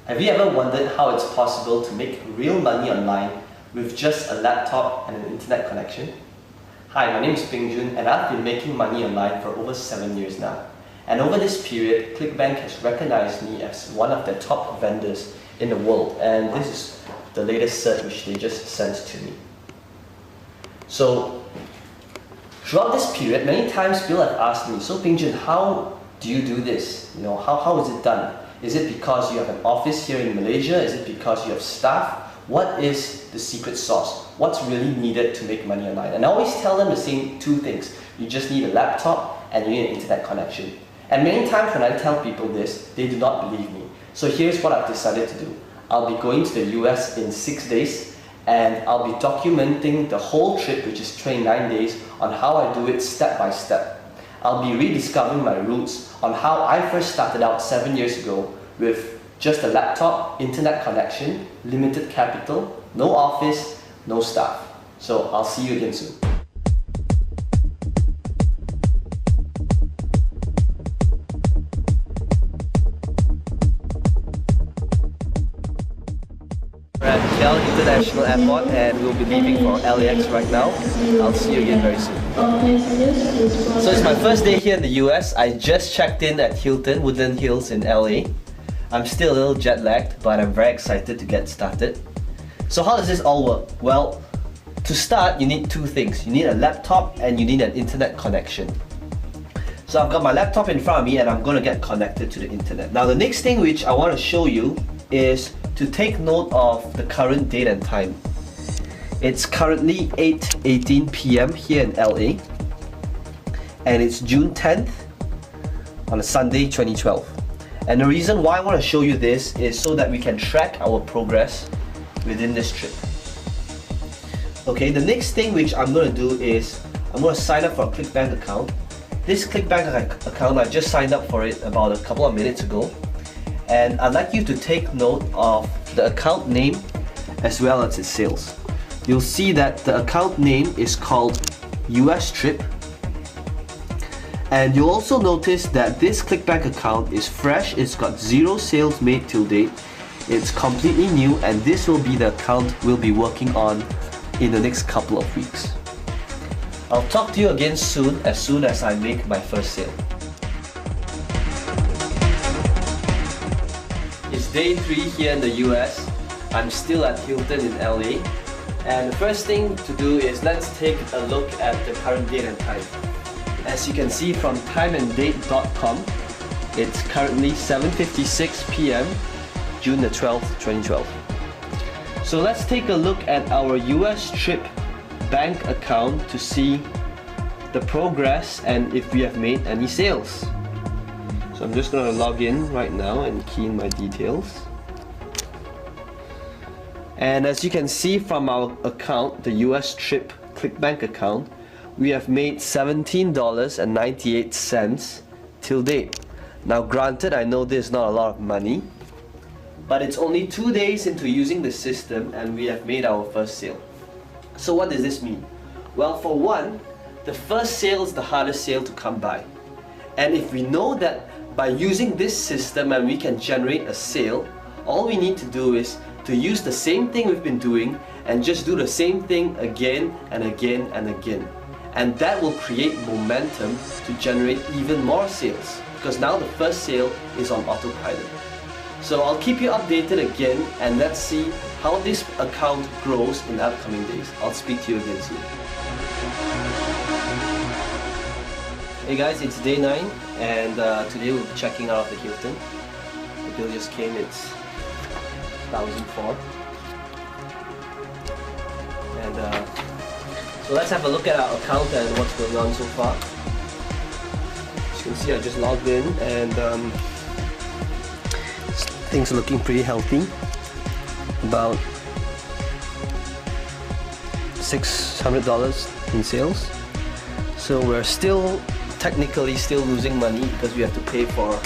Have you ever wondered how it's possible to make real money online with just a laptop and an internet connection? Hi, my name is Jun, and I've been making money online for over 7 years now. And over this period, ClickBank has recognized me as one of their top vendors in the world, and this is the latest cert which they just sent to me. So, throughout this period, many times people have asked me, so Jun, how do you do this? How is it done? Is it because you have an office here in Malaysia? Is it because you have staff? What is the secret sauce? What's really needed to make money online? And I always tell them the same two things. You just need a laptop and you need an internet connection. And many times when I tell people this, they do not believe me. So here's what I've decided to do. I'll be going to the US in 6 days, and I'll be documenting the whole trip, which is 29 days, on how I do it step by step. I'll be rediscovering my roots on how I first started out 7 years ago with just a laptop, internet connection, limited capital, no office, no staff. So I'll see you again soon. We're at Cal International Airport and we'll be leaving for LAX right now. I'll see you again very soon. So it's my first day here in the US. I just checked in at Hilton, Woodland Hills in LA. I'm still a little jet lagged, but I'm very excited to get started. So how does this all work? Well, to start, you need two things. You need a laptop and you need an internet connection. So I've got my laptop in front of me and I'm going to get connected to the internet. Now the next thing which I want to show you is to take note of the current date and time. It's currently 8:18 p.m. here in LA, and it's June 10th on a Sunday 2012. And the reason why I want to show you this is so that we can track our progress within this trip. Okay, the next thing which I'm going to do is I'm going to sign up for a ClickBank account. This ClickBank account, I just signed up for it about a couple of minutes ago. And I'd like you to take note of the account name as well as its sales. You'll see that the account name is called US Trip. And you'll also notice that this ClickBank account is fresh. It's got 0 sales made till date. It's completely new, and this will be the account we'll be working on in the next couple of weeks. I'll talk to you again soon as I make my first sale. It's day 3 here in the US. I'm still at Hilton in LA. And the first thing to do is let's take a look at the current date and time. As you can see from timeanddate.com, it's currently 7:56 p.m. June the 12th, 2012. So let's take a look at our US Trip bank account to see the progress and if we have made any sales. So I'm just going to log in right now and key in my details. And as you can see from our account, the US Trip ClickBank account, we have made $17.98 till date. Now granted, I know this is not a lot of money, but it's only 2 days into using the system and we have made our first sale. So what does this mean? Well, for one, the first sale is the hardest sale to come by. And if we know that by using this system and we can generate a sale, all we need to do is to use the same thing we've been doing and just do the same thing again and again and again. And that will create momentum to generate even more sales, because now the first sale is on autopilot. So I'll keep you updated again, and let's see how this account grows in the upcoming days. I'll speak to you again soon. Hey guys, it's day 9, and today we'll be checking out of the Hilton. The bill just came, it's 1,004. And so let's have a look at our account and what's going on so far. As you can see, I just logged in and things are looking pretty healthy. About $600 in sales. So we're technically still losing money because we have to pay for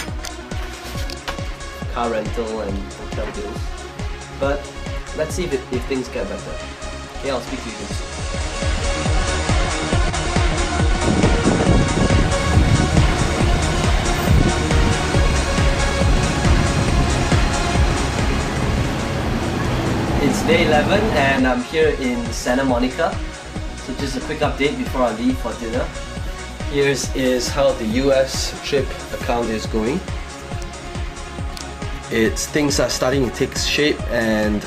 car rental and hotel bills. But let's see if things get better. Okay, I'll speak to you again soon. It's day 11 and I'm here in Santa Monica. So just a quick update before I leave for dinner. Here's how the US trip account is going. Things are starting to take shape and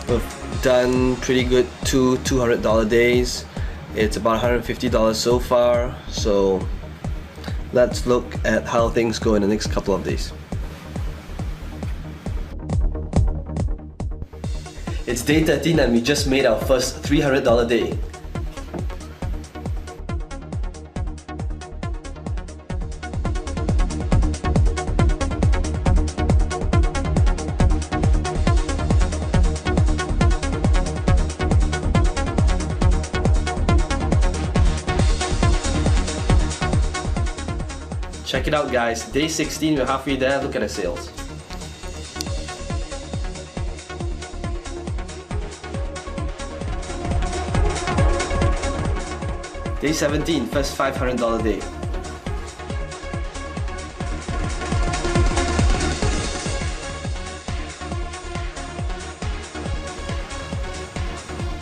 we've done pretty good two $200 days. It's about $150 so far. So let's look at how things go in the next couple of days. It's day 13 and we just made our first $300 day. Check it out guys, day 16, we're halfway there, look at the sales. Day 17, first $500 day.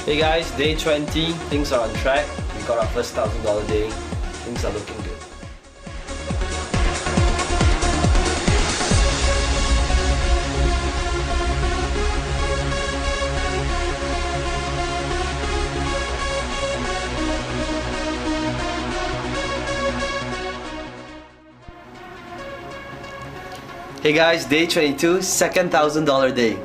Hey guys, day 20, things are on track. We got our first $1,000 day. Things are looking good. Hey guys, day 22, second $1,000 day.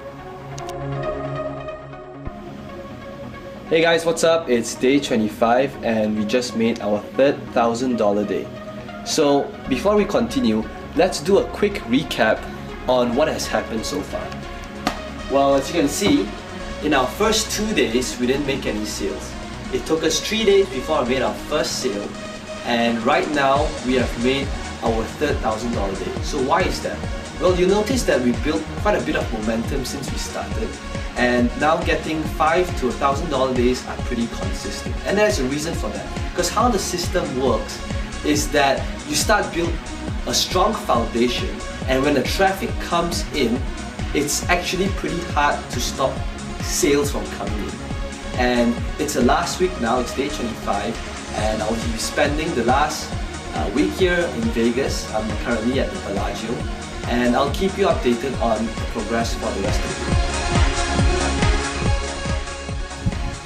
Hey guys, what's up? It's day 25 and we just made our third $1,000 day. So before we continue, let's do a quick recap on what has happened so far. Well, as you can see, in our first 2 days, we didn't make any sales. It took us 3 days before I made our first sale, and right now we have made our third $1,000 day. So why is that? Well, you notice that we built quite a bit of momentum since we started, and now getting $5 to $1,000 days are pretty consistent. And there's a reason for that. Because how the system works is that you start build a strong foundation, and when the traffic comes in, it's actually pretty hard to stop sales from coming in. And it's the last week now, it's day 25, and I'll be spending the last week here in Vegas. I'm currently at the Bellagio, and I'll keep you updated on the progress for the rest of the week.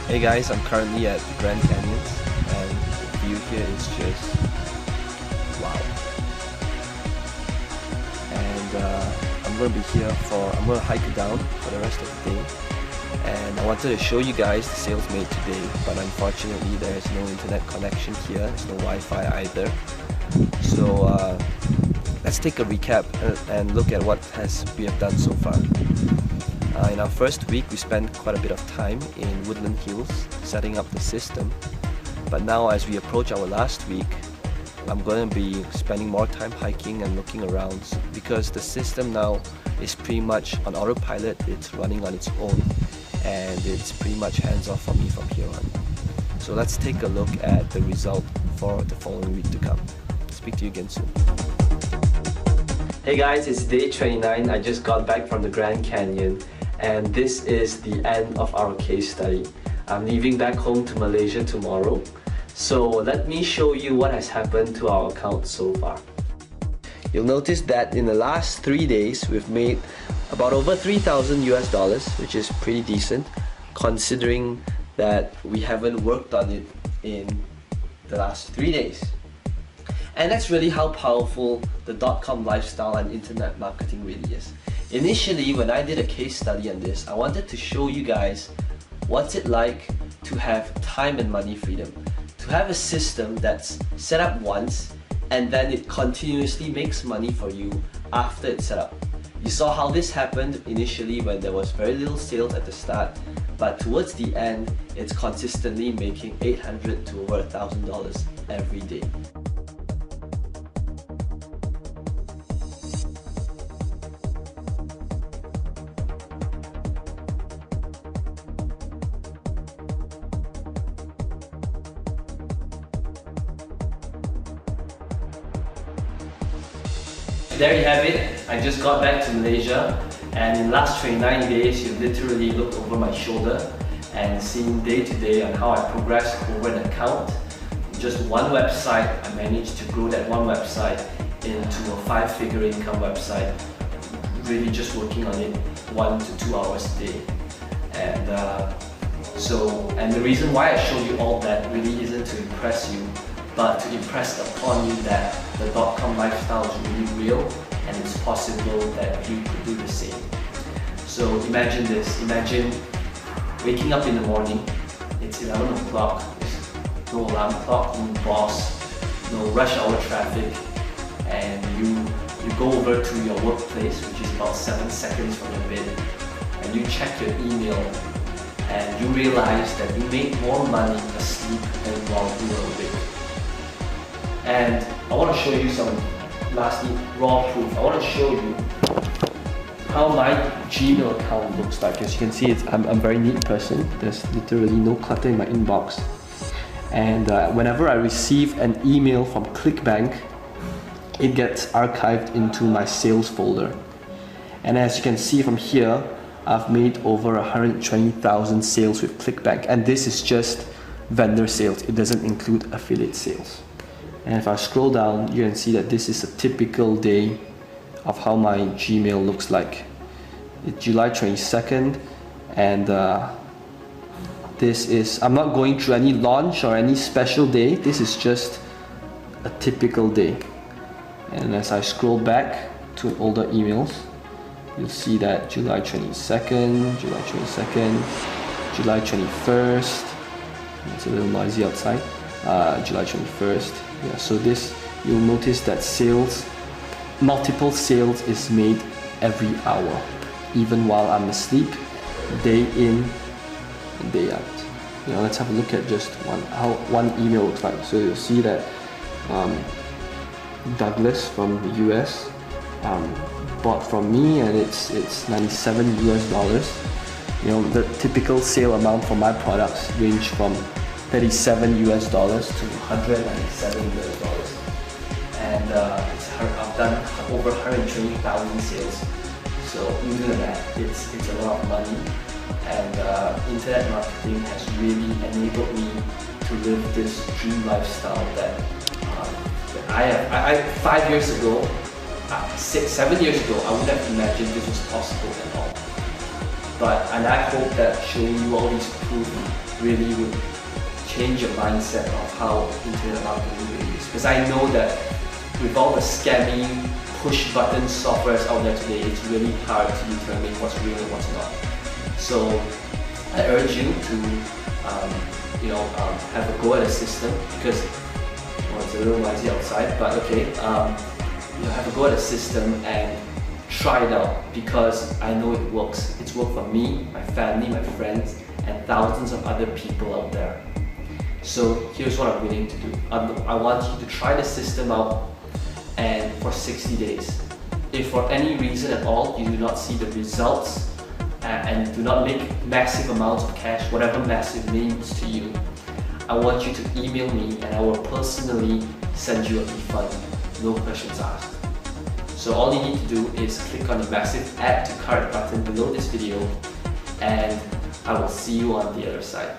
Hey guys, I'm currently at the Grand Canyons, and the view here is just wow. And I'm going to be here I'm going to hike down for the rest of the day. And I wanted to show you guys the sales made today, but unfortunately there is no internet connection here, there's no Wi-Fi either. So let's take a recap and look at what we have done so far. In our first week, we spent quite a bit of time in Woodland Hills setting up the system. But now as we approach our last week, I'm going to be spending more time hiking and looking around because the system now is pretty much on autopilot. It's running on its own and it's pretty much hands-off for me from here on. So let's take a look at the result for the following week to come. Speak to you again soon. Hey guys, it's day 29. I just got back from the Grand Canyon, and this is the end of our case study. I'm leaving back home to Malaysia tomorrow. So let me show you what has happened to our account so far. You'll notice that in the last 3 days, we've made about over $3,000 US, which is pretty decent considering that we haven't worked on it in the last 3 days. And that's really how powerful the .com lifestyle and internet marketing really is. Initially, when I did a case study on this, I wanted to show you guys what's it like to have time and money freedom. To have a system that's set up once and then it continuously makes money for you after it's set up. You saw how this happened initially when there was very little sales at the start, but towards the end, it's consistently making $800 to over $1,000 every day. There you have it. I just got back to Malaysia And in the last 29 days, you literally looked over my shoulder and seen day to day on how I progressed over an account. Just one website, I managed to grow that one website into a 5-figure income website, really just working on it 1 to 2 hours a day. And the reason why I showed you all that really isn't to impress you, but to impress upon you that the .com lifestyle is really real and it's possible that you could do the same. So imagine this, imagine waking up in the morning, it's 11 o'clock, there's no alarm clock, no boss, no rush hour traffic, and you go over to your workplace, which is about 7 seconds from your bed, and you check your email, and you realize that you make more money asleep than while you were awake. And I want to show you some, lastly, raw proof. I want to show you how my Gmail account looks like. As you can see, I'm a very neat person. There's literally no clutter in my inbox. And whenever I receive an email from ClickBank, it gets archived into my sales folder. And as you can see from here, I've made over 120,000 sales with ClickBank, and this is just vendor sales. It doesn't include affiliate sales. And if I scroll down, you can see that this is a typical day of how my Gmail looks like. It's July 22nd, and this is, I'm not going through any launch or any special day. This is just a typical day. And as I scroll back to older emails, you'll see that July 22nd, July 22nd, July 21st, it's a little noisy outside, July 21st, yeah, so this, you'll notice that sales, multiple sales is made every hour, even while I'm asleep, day in and day out. You know, let's have a look at just how one email looks like. So you'll see that Douglas from the US bought from me, and it's $97 US. You know, the typical sale amount for my products range from $37 US to $197 US. And I've done over 120,000 sales. So you do that, it's a lot of money. And internet marketing has really enabled me to live this dream lifestyle that I have. 5 years ago, 7 years ago, I wouldn't have imagined this was possible at all. And I hope that showing you all these proof really would change your mindset of how internet marketing really is. Because I know that with all the scammy push button softwares out there today, it's really hard to determine what's real and what's not. So I urge you to have a go at a system, because it's a little noisy outside, but okay, have a go at a system and try it out, because I know it works. It's worked for me, my family, my friends, and thousands of other people out there. So here's what I'm willing to do. I want you to try the system out, and for 60 days. If for any reason at all you do not see the results and do not make massive amounts of cash, whatever massive means to you, I want you to email me and I will personally send you a refund, no questions asked. So all you need to do is click on the massive add to cart button below this video, and I will see you on the other side.